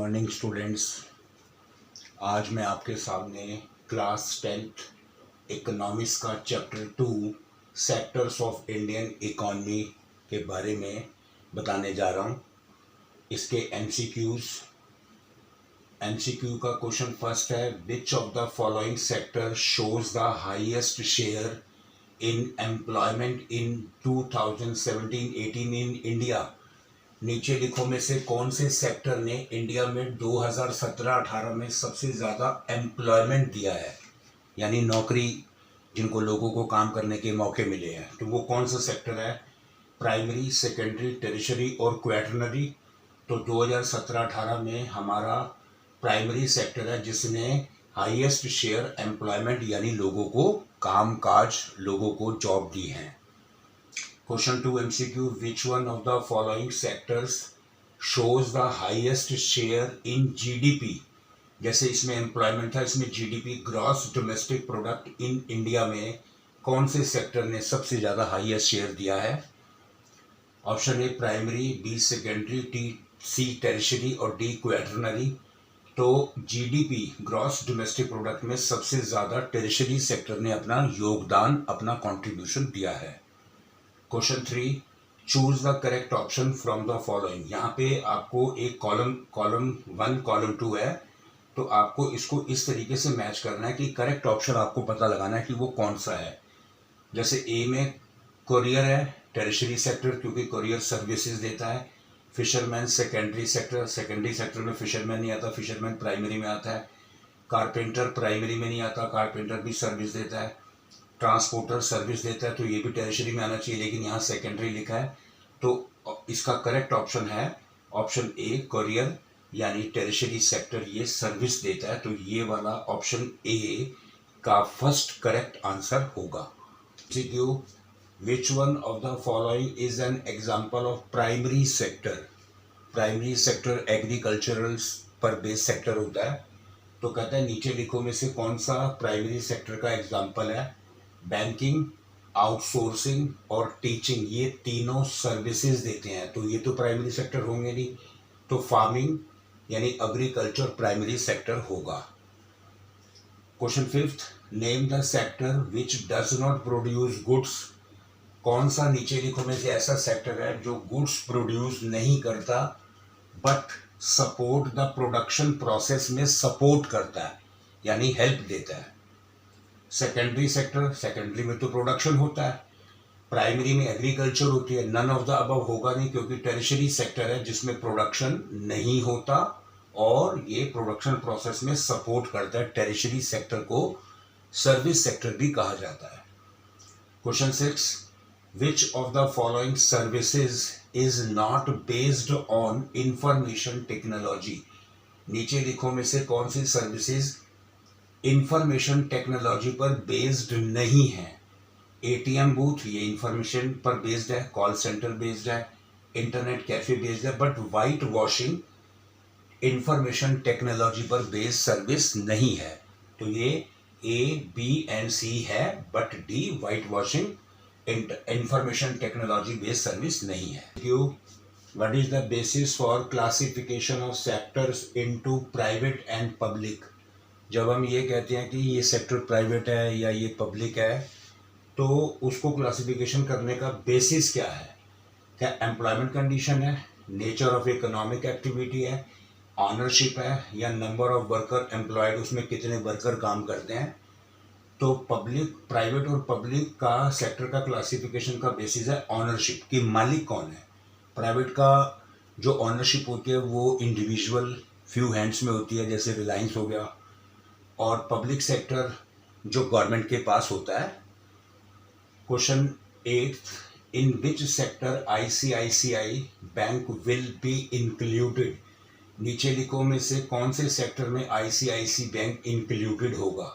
Morning students. आज मैं आपके सामने क्लास 10th इकोनॉमिक्स का chapter 2 sectors of Indian economy के बारे में बताने जा रहा हूँ। इसके एमसीक्यू का क्वेश्चन फर्स्ट है, which of the following sector shows the highest share in employment in 2017-18 in India. नीचे लिखो में से कौन से सेक्टर ने इंडिया में 2017-18 में सबसे ज़्यादा एम्प्लॉयमेंट दिया है, यानी नौकरी जिनको लोगों को काम करने के मौके मिले हैं, तो वो कौन सा सेक्टर है? प्राइमरी, सेकेंडरी, टेरिशरी और क्वैटरनरी। तो 2017-18 में हमारा प्राइमरी सेक्टर है जिसने हाईएस्ट शेयर एम्प्लॉयमेंट यानी लोगों को काम काज, लोगों को जॉब दी है। Question 2 MCQ, which one of the following sectors shows the highest share in GDP? जैसे इसमें एम्प्लॉयमेंट था, इसमें GDP gross domestic product in India में कौन से सेक्टर ने सबसे ज़्यादा हाईएस्ट शेयर दिया है? Option A primary, B secondary, C tertiary और डी क्वैटरनरी। तो जीडीपी ग्रॉस डोमेस्टिक प्रोडक्ट में सबसे ज़्यादा टेरिशरी सेक्टर ने अपना योगदान, अपना कॉन्ट्रीब्यूशन दिया है। Question 3, choose the correct option from the following. यहाँ पे आपको एक कॉलम 1 कॉलम 2 है, तो आपको इसको इस तरीके से मैच करना है कि करेक्ट ऑप्शन आपको पता लगाना है कि वो कौन सा है। जैसे ए में कोरियर है, टेरिशरी सेक्टर क्योंकि कोरियर सर्विसेज देता है। फिशरमैन सेकेंडरी सेक्टर में फिशरमैन नहीं आता, फिशरमैन प्राइमरी में आता है। कारपेंटर प्राइमरी में नहीं आता, कारपेंटर भी सर्विस देता है। ट्रांसपोर्टर सर्विस देता है, तो ये भी टेरिशरी में आना चाहिए, लेकिन यहाँ सेकेंडरी लिखा है। तो इसका करेक्ट ऑप्शन है ऑप्शन ए कोरियर, यानी टेरिशरी सेक्टर ये सर्विस देता है, तो ये वाला ऑप्शन ए का फर्स्ट करेक्ट आंसर होगा। Which one of the following is an example of primary sector? Primary sector agricultural पर बेस्ड सेक्टर होता है, तो कहता है नीचे लिखो में से कौन सा प्राइमरी सेक्टर का एग्जाम्पल है? बैंकिंग, आउटसोर्सिंग और टीचिंग, ये तीनों सर्विसेज देते हैं, तो ये तो प्राइमरी सेक्टर होंगे नहीं, तो फार्मिंग यानी एग्रीकल्चर प्राइमरी सेक्टर होगा। Question 5, name the sector which does not produce goods. कौन सा नीचे लिखो में से ऐसा सेक्टर है जो गुड्स प्रोड्यूस नहीं करता but support the production process में सपोर्ट करता है, यानी हेल्प देता है। सेकेंडरी सेक्टर, सेकेंडरी में तो प्रोडक्शन होता है, प्राइमरी में एग्रीकल्चर होती है, नन ऑफ द अबव होगा नहीं क्योंकि टेरिशरी सेक्टर है जिसमें प्रोडक्शन नहीं होता और ये प्रोडक्शन प्रोसेस में सपोर्ट करता है। टेरिशरी सेक्टर को सर्विस सेक्टर भी कहा जाता है। Question 6, which of the following services is not based on information technology. नीचे लिखो में से कौन सी सर्विसेज इंफॉर्मेशन टेक्नोलॉजी पर बेस्ड नहीं है? एटीएम बूथ ये इंफॉर्मेशन पर बेस्ड है, कॉल सेंटर बेस्ड है, इंटरनेट कैफे बेस्ड है, but white washing information technology पर बेस्ड सर्विस नहीं है। तो ये ए, बी एंड सी है, but D white washing information technology based service नहीं है। What is the basis for classification of sectors into private and public? जब हम ये कहते हैं कि ये सेक्टर प्राइवेट है या ये पब्लिक है, तो उसको क्लासिफिकेशन करने का बेसिस क्या है? क्या एम्प्लॉयमेंट कंडीशन है, नेचर ऑफ इकोनॉमिक एक्टिविटी है, ऑनरशिप है, या नंबर ऑफ वर्कर एम्प्लॉयड, उसमें कितने वर्कर काम करते हैं? तो पब्लिक, प्राइवेट और पब्लिक का सेक्टर का क्लासिफिकेशन का बेसिस है ऑनरशिप, कि मालिक कौन है। प्राइवेट का जो ऑनरशिप होती है वो इंडिविजुअल फ्यू हैंड्स में होती है, जैसे रिलायंस हो गया, और पब्लिक सेक्टर जो गवर्नमेंट के पास होता है। Question 8, in which sector ICICI bank will be included. नीचे लिखो में से कौन से सेक्टर में आईसीआईसी बैंक इंक्लूडेड होगा?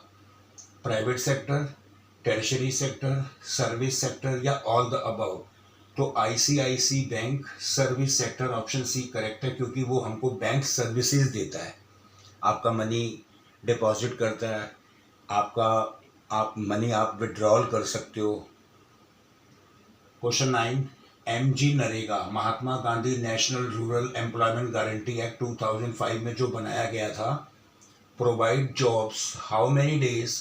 Private sector, tertiary sector, service sector या ऑल द अबव? तो ICIC bank service sector, option C correct है, क्योंकि वो हमको बैंक सर्विसेज देता है। आपका मनी डिपॉजिट करता है, आप मनी आप विड्रॉल कर सकते हो। Question 9, MG NREGA, Mahatma Gandhi national rural employment guarantee act 2005 में जो बनाया गया था, provide jobs how many days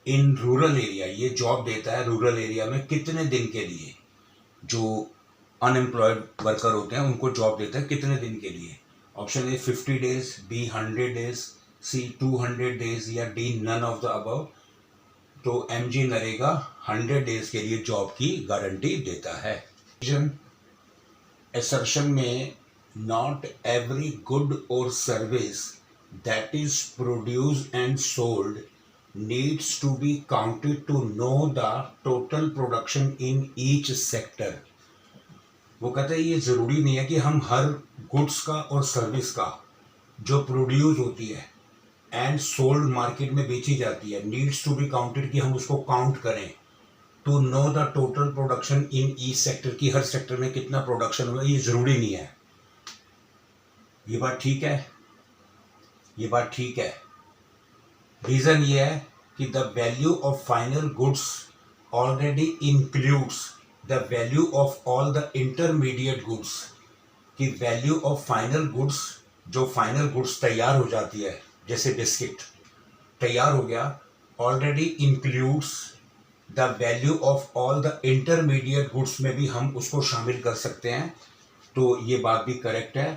in rural area, ये जॉब देता है रूरल एरिया में कितने दिन के लिए, जो अनएम्प्लॉयड वर्कर होते हैं उनको जॉब देता है कितने दिन के लिए। Option A 50 days, B 100 days, C 200 days या D none of the above. तो एमजी नरेगा 100 डेज के लिए जॉब की गारंटी देता है। असर्शन में नॉट एवरी गुड और service that is produced and sold needs to be counted to know the total production in each sector. वो कहते हैं ये ज़रूरी नहीं है कि हम हर गुड्स का और सर्विस का जो प्रोड्यूस होती है एंड सोल्ड मार्केट में बेची जाती है, नीड्स टू बी काउंटेड, कि हम उसको काउंट करें to know the total production in each sector, की हर सेक्टर में कितना प्रोडक्शन हुआ, ये ज़रूरी नहीं है। ये बात ठीक है, ये बात ठीक है। रीज़न ये है कि the value of final goods already includes the value of all the intermediate goods, की वैल्यू ऑफ फाइनल गुड्स, जो फाइनल गुड्स तैयार हो जाती है, जैसे बिस्किट तैयार हो गया, already includes the value of all the intermediate goods में भी हम उसको शामिल कर सकते हैं। तो ये बात भी करेक्ट है।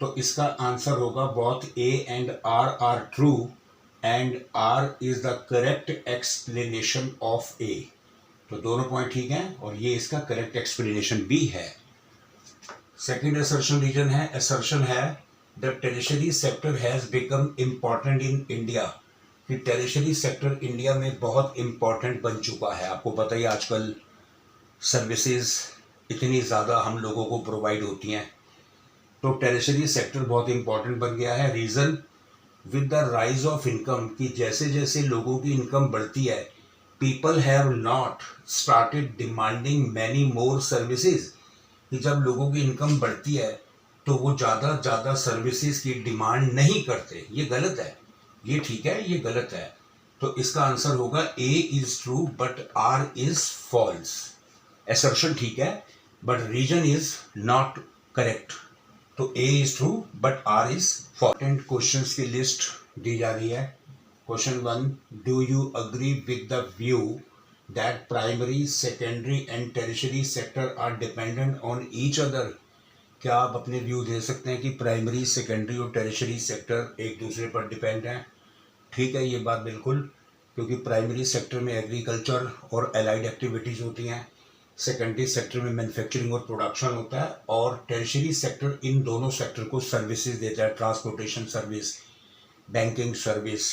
तो इसका आंसर होगा both A and R are true and R is the correct explanation of A. तो दोनों पॉइंट ठीक हैं और ये इसका करेक्ट एक्सप्लेनेशन भी है। सेकंड असर्शन रीजन है, असर्शन है the tertiary sector has become important in India, कि टेरिशरी सेक्टर इंडिया में बहुत इम्पॉर्टेंट बन चुका है। आपको पता ही आजकल सर्विसेज इतनी ज़्यादा हम लोगों को प्रोवाइड होती हैं, तो टेरिशरी सेक्टर बहुत इम्पॉर्टेंट बन गया है। Reason with the rise of income, कि जैसे जैसे लोगों की इनकम बढ़ती है, people have not started demanding many more services, कि जब लोगों की इनकम बढ़ती है तो वो ज़्यादा सर्विसेज की डिमांड नहीं करते। ये गलत है, ये ठीक है, ये गलत है। तो इसका आंसर होगा A is true but R is false. Assertion ठीक है but reason is not correct. तो A is true but R is false. Questions की लिस्ट दी जा रही है। Question 1, do you agree with the view that primary, secondary and tertiary sector are dependent on each other? क्या आप अपने view दे सकते हैं कि प्राइमरी, सेकेंडरी और टेरिशरी सेक्टर एक दूसरे पर डिपेंड हैं? ठीक है, ये बात बिल्कुल, क्योंकि प्राइमरी सेक्टर में एग्रीकल्चर और एलाइड एक्टिविटीज़ होती हैं, सेकेंडरी सेक्टर में मैन्युफैक्चरिंग और प्रोडक्शन होता है, और टेरिशरी सेक्टर इन दोनों सेक्टर को सर्विसेज देता है, transportation service, banking service,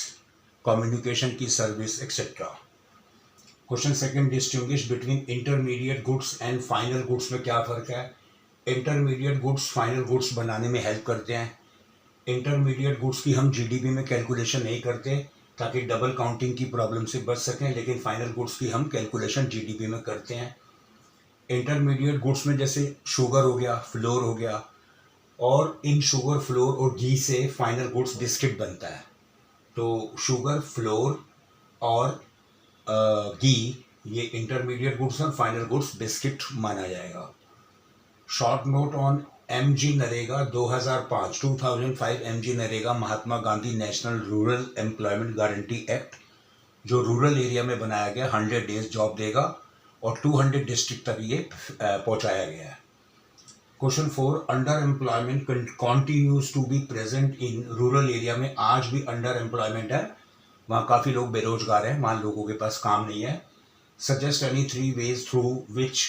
communication की service etcetera. Question second, distinguish between intermediate goods and final goods में क्या फ़र्क है? इंटरमीडिएट गुड्स फाइनल गुड्स बनाने में हेल्प करते हैं। इंटरमीडिएट गुड्स की हम जीडीपी में कैलकुलेशन नहीं करते ताकि डबल काउंटिंग की प्रॉब्लम से बच सकें, लेकिन फाइनल गुड्स की हम कैलकुलेशन जीडीपी में करते हैं। इंटरमीडिएट गुड्स में जैसे शुगर हो गया, फ्लोर हो गया, और इन शुगर, फ्लोर और घी से फाइनल गुड्स बिस्किट बनता है। तो शुगर, फ्लोर और घी ये इंटरमीडिएट गुड्स और फाइनल गुड्स बिस्किट माना जाएगा। Short note on MG NREGA 2005 MG NREGA, Mahatma Gandhi national rural employment guarantee act, जो रूरल एरिया में बनाया गया, 100 डेज जॉब देगा और 200 डिस्ट्रिक्ट तक ये पहुंचाया गया है। Question 4, under employment continues to be present in rural area में आज भी अंडर एम्प्लॉयमेंट है, वहाँ काफ़ी लोग बेरोजगार हैं, वहाँ लोगों के पास काम नहीं है। Suggest any 3 ways through which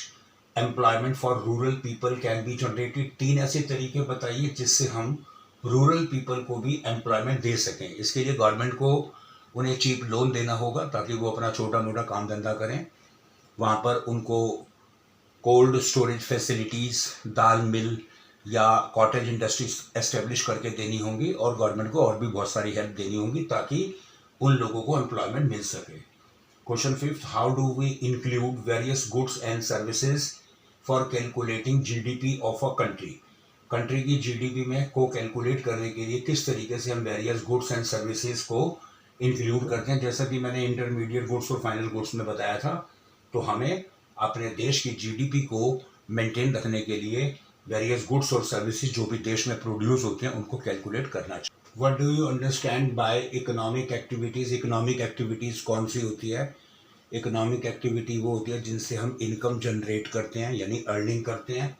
employment for rural people can be generated. 3 ऐसे तरीके बताइए जिससे हम रूरल पीपल को भी एम्प्लॉयमेंट दे सकें। इसके लिए गवर्नमेंट को उन्हें चीप लोन देना होगा ताकि वो अपना छोटा मोटा काम धंधा करें। वहाँ पर उनको कोल्ड स्टोरेज फैसिलिटीज़, दाल मिल या कॉटेज इंडस्ट्रीज एस्टेब्लिश करके देनी होंगी, और गवर्नमेंट को और भी बहुत सारी हेल्प देनी होगी ताकि उन लोगों को एम्प्लॉयमेंट मिल सके। Question 5, how do we include various goods and services for calculating GDP of a country. Country की जीडीपी में को कैलकुलेट करने के लिए किस तरीके से हम वेरियस गुड्स एंड सर्विसेज को इंक्लूड करते हैं। जैसा कि मैंने इंटरमीडिएट गुड्स और फाइनल गुड्स में बताया था, तो हमें अपने देश की जीडीपी को मेंटेन रखने के लिए वेरियस गुड्स और सर्विसेज जो भी देश में प्रोड्यूस होते हैं उनको कैलकुलेट करना चाहिए। What do you understand bye economic activities? Economic activities कौन सी होती है? इकोनॉमिक एक्टिविटी वो होती है जिनसे हम इनकम जनरेट करते हैं यानी अर्निंग करते हैं।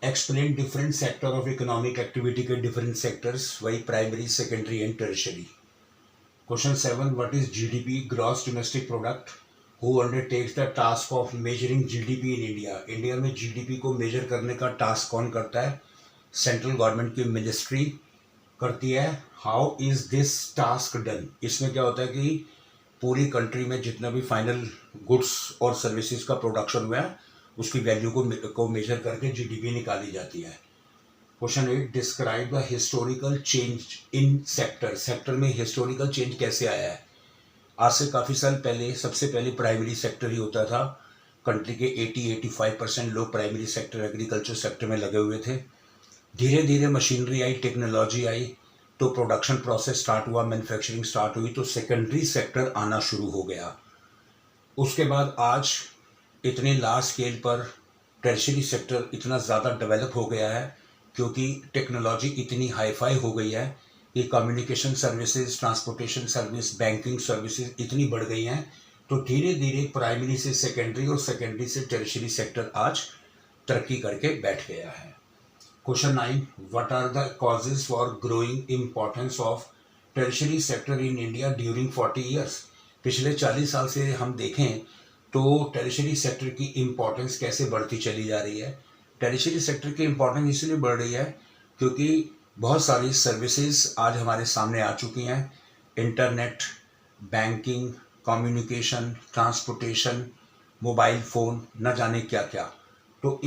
Explain different sector of economic activity के डिफरेंट सेक्टर्स, वही primary, secondary and tertiary. Question 7, what is GDP, gross domestic product? Who undertakes the task of measuring GDP in India? India में GDP को major करने का task कौन करता है? Central government की मिनिस्ट्री करती है। How is this task done? इसमें क्या होता है कि पूरी कंट्री में जितना भी फाइनल गुड्स और सर्विसेज का प्रोडक्शन हुआ है उसकी वैल्यू को मेजर करके जीडीपी निकाली जाती है। Question 8, describe the historical change in sector? Sector में हिस्टोरिकल चेंज कैसे आया है? आज से काफ़ी साल पहले सबसे पहले प्राइमरी सेक्टर ही होता था। कंट्री के 80-85% लोग प्राइमरी सेक्टर, एग्रीकल्चर सेक्टर में लगे हुए थे। धीरे धीरे मशीनरी आई, टेक्नोलॉजी आई, तो प्रोडक्शन प्रोसेस स्टार्ट हुआ, मैन्युफैक्चरिंग स्टार्ट हुई, तो सेकेंडरी सेक्टर आना शुरू हो गया। उसके बाद आज इतने लार्ज स्केल पर टर्शियरी सेक्टर इतना ज़्यादा डेवलप हो गया है क्योंकि टेक्नोलॉजी इतनी हाईफाई हो गई है कि communication services, transportation service, banking services इतनी बढ़ गई हैं, तो धीरे धीरे प्राइमरी से सेकेंडरी और सेकेंडरी से टर्शियरी सेक्टर आज तरक्की करके बैठ गया है। Question 9, what are the causes for growing importance of tertiary sector in India during 40 years? पिछले 40 साल से हम देखें तो टर्शियरी सेक्टर की इम्पोर्टेंस कैसे बढ़ती चली जा रही है? टर्शियरी सेक्टर की इम्पोर्टेंस इसलिए बढ़ रही है क्योंकि बहुत सारी सर्विसेज आज हमारे सामने आ चुकी हैं। Internet, banking, communication, transportation, mobile phone, न जाने क्या क्या। तो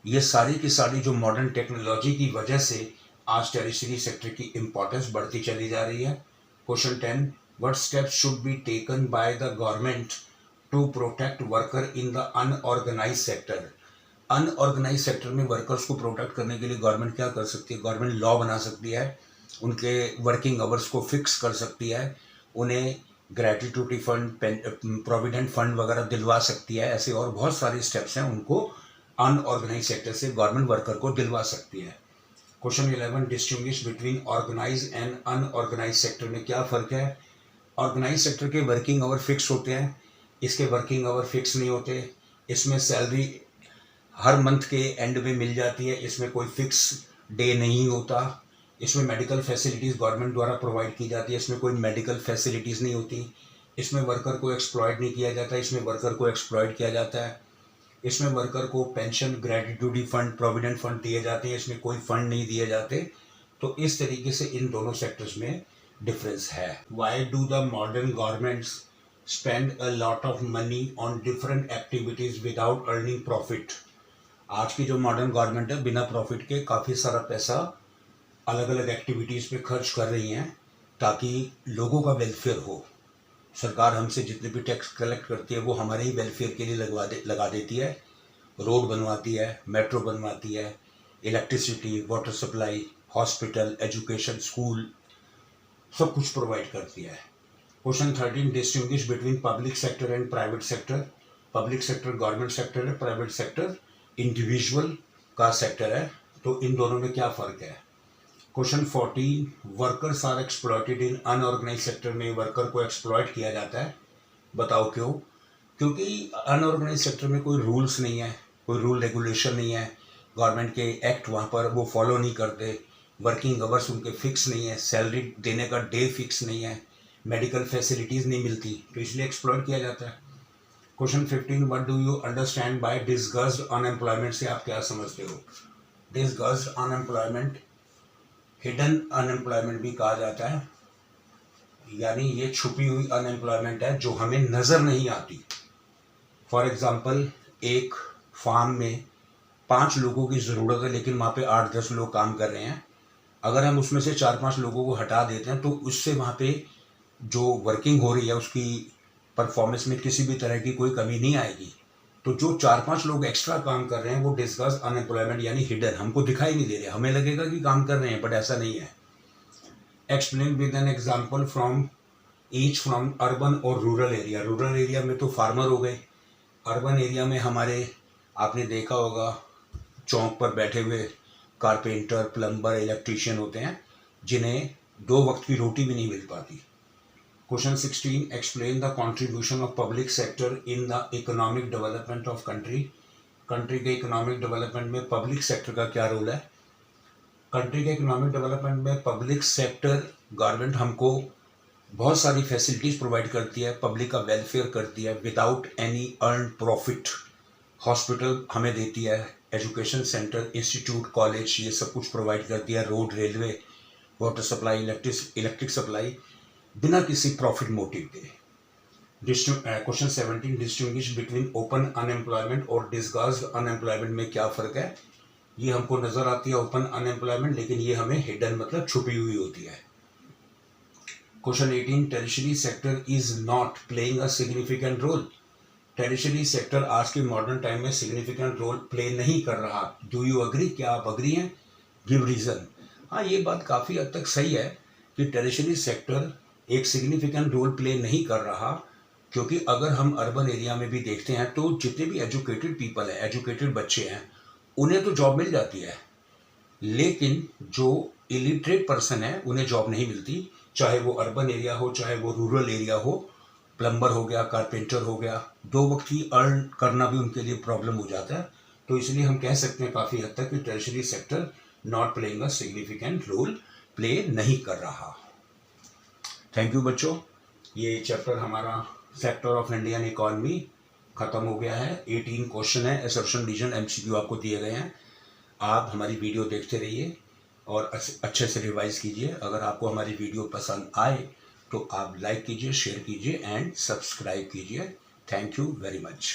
ये सारी की सारी जो मॉडर्न टेक्नोलॉजी की वजह से आज टर्शियरी सेक्टर की इम्पोर्टेंस बढ़ती चली जा रही है। Question 10, what steps should be taken by the government to protect worker in the unorganised sector? Unorganised sector में वर्कर्स को प्रोटेक्ट करने के लिए गवर्नमेंट क्या कर सकती है? गवर्नमेंट लॉ बना सकती है, उनके वर्किंग आवर्स को फिक्स कर सकती है, उन्हें ग्रेट्यूटी फंड, प्रोविडेंट फंड वगैरह दिलवा सकती है। ऐसे और बहुत सारे स्टेप्स हैं, उनको अनऑर्गेनाइज सेक्टर से गवर्नमेंट वर्कर को दिलवा सकती है। Question 11, distinguish between organised and unorganised sector में क्या फ़र्क है? ऑर्गेनाइज सेक्टर के वर्किंग आवर फिक्स होते हैं, इसके वर्किंग आवर फिक्स नहीं होते। इसमें सैलरी हर मंथ के एंड में मिल जाती है, इसमें कोई फिक्स डे नहीं होता। इसमें मेडिकल फैसिलिटीज़ गवर्नमेंट द्वारा प्रोवाइड की जाती है, इसमें कोई मेडिकल फैसिलिटीज़ नहीं होती। इसमें वर्कर को एक्सप्लॉयट नहीं किया जाता, इसमें वर्कर को एक्सप्लॉयट किया जाता है। इसमें वर्कर को पेंशन, ग्रेट्यूटी फंड, प्रोविडेंट फंड दिए जाते हैं, इसमें कोई फंड नहीं दिए जाते। तो इस तरीके से इन दोनों सेक्टर्स में डिफरेंस है। Why do the modern governments spend a lot of money on different activities without earning profit? आज की जो मॉडर्न गवर्नमेंट है बिना प्रॉफिट के काफ़ी सारा पैसा अलग अलग एक्टिविटीज़ पे खर्च कर रही हैं ताकि लोगों का वेलफेयर हो। सरकार हमसे जितने भी टैक्स कलेक्ट करती है वो हमारे ही वेलफेयर के लिए लगा देती है। रोड बनवाती है, मेट्रो बनवाती है, electricity, water supply, hospital, education, school, सब कुछ प्रोवाइड करती है। Question 13, distinguish between public sector and private sector? Public sector government sector है, प्राइवेट सेक्टर इंडिविजुअल का सेक्टर है, तो इन दोनों में क्या फ़र्क है? Question 14, workers are exploited in unorganised sector में वर्कर को एक्सप्लॉयट किया जाता है, बताओ क्यों? क्योंकि अनऑर्गेनाइज सेक्टर में कोई रूल्स नहीं है, कोई रूल रेगुलेशन नहीं है, गवर्नमेंट के एक्ट वहाँ पर वो फॉलो नहीं करते, वर्किंग आवर्स उनके फिक्स नहीं है, सैलरी देने का डे फिक्स नहीं है, मेडिकल फैसिलिटीज़ नहीं मिलती, तो इसलिए एक्सप्लॉयट किया जाता है। Question 15, what do you understand by disguised unemployment से आप क्या समझते हो? डिसगस्ड अनएम्प्लॉयमेंट, हिडन अनएम्प्लॉयमेंट भी कहा जाता है, यानी ये छुपी हुई अनएम्प्लॉयमेंट है जो हमें नज़र नहीं आती। फॉर एग्जांपल, एक फार्म में 5 लोगों की ज़रूरत है लेकिन वहाँ पे 8-10 लोग काम कर रहे हैं। अगर हम उसमें से 4-5 लोगों को हटा देते हैं तो उससे वहाँ पे जो वर्किंग हो रही है उसकी परफॉर्मेंस में किसी भी तरह की कोई कमी नहीं आएगी। तो जो 4-5 लोग एक्स्ट्रा काम कर रहे हैं वो डिस्कस अनएम्प्लॉयमेंट यानी हिडन, हमको दिखाई नहीं दे रहे, हमें लगेगा कि काम कर रहे हैं बट ऐसा नहीं है। Explain with an example from each from urban और रूरल एरिया। रूरल एरिया में तो फार्मर हो गए, अर्बन एरिया में हमारे आपने देखा होगा चौक पर बैठे हुए कारपेंटर, प्लम्बर, इलेक्ट्रीशियन होते हैं जिन्हें 2 वक्त की रोटी भी नहीं मिल पाती। Question 16, explain the contribution of public sector in the economic development of country. Country के इकोनॉमिक डेवलपमेंट में पब्लिक सेक्टर का क्या रोल है? कंट्री के इकोनॉमिक डेवलपमेंट में पब्लिक सेक्टर, गवर्नमेंट हमको बहुत सारी फैसिलिटीज़ प्रोवाइड करती है, पब्लिक का वेलफेयर करती है without any earn profit. Hospital हमें देती है, एजुकेशन सेंटर, इंस्टीट्यूट, कॉलेज, ये सब कुछ प्रोवाइड करती है, road, railway, water supply, electric supply, बिना किसी प्रॉफिट मोटिव के। Question 17, distinguish between open unemployment और डिसगास्ड अनएम्प्लॉयमेंट में क्या फ़र्क है? ये हमको नज़र आती है ओपन अनएम्प्लॉयमेंट, लेकिन ये हमें हिडन मतलब छुपी हुई होती है। Question 18, tertiary sector is not playing a significant role. Tertiary sector आज के मॉडर्न टाइम में सिग्निफिकेंट रोल प्ले नहीं कर रहा। Do you agree? क्या आप अग्री हैं? Give reason. हाँ, ये बात काफ़ी हद तक सही है कि टेरिशरी सेक्टर एक सिग्निफिकेंट रोल प्ले नहीं कर रहा, क्योंकि अगर हम अर्बन एरिया में भी देखते हैं तो जितने भी एजुकेटेड पीपल हैं, एजुकेटेड बच्चे हैं, उन्हें तो जॉब मिल जाती है, लेकिन जो इलिटरेट पर्सन है उन्हें जॉब नहीं मिलती, चाहे वो अर्बन एरिया हो चाहे वो रूरल एरिया हो। प्लम्बर हो गया, कारपेंटर हो गया, 2 वक्त की अर्न करना भी उनके लिए प्रॉब्लम हो जाता है। तो इसलिए हम कह सकते हैं काफ़ी हद तक कि tertiary sector not playing a significant role play नहीं कर रहा। थैंक यू बच्चों, ये चैप्टर हमारा सेक्टर ऑफ इंडियन इकॉनमी ख़त्म हो गया है। 18 क्वेश्चन है, असर्शन रीजन, MCQ आपको दिए गए हैं। आप हमारी वीडियो देखते रहिए और अच्छे से रिवाइज कीजिए। अगर आपको हमारी वीडियो पसंद आए तो आप लाइक कीजिए, शेयर कीजिए एंड सब्सक्राइब कीजिए। Thank you very much.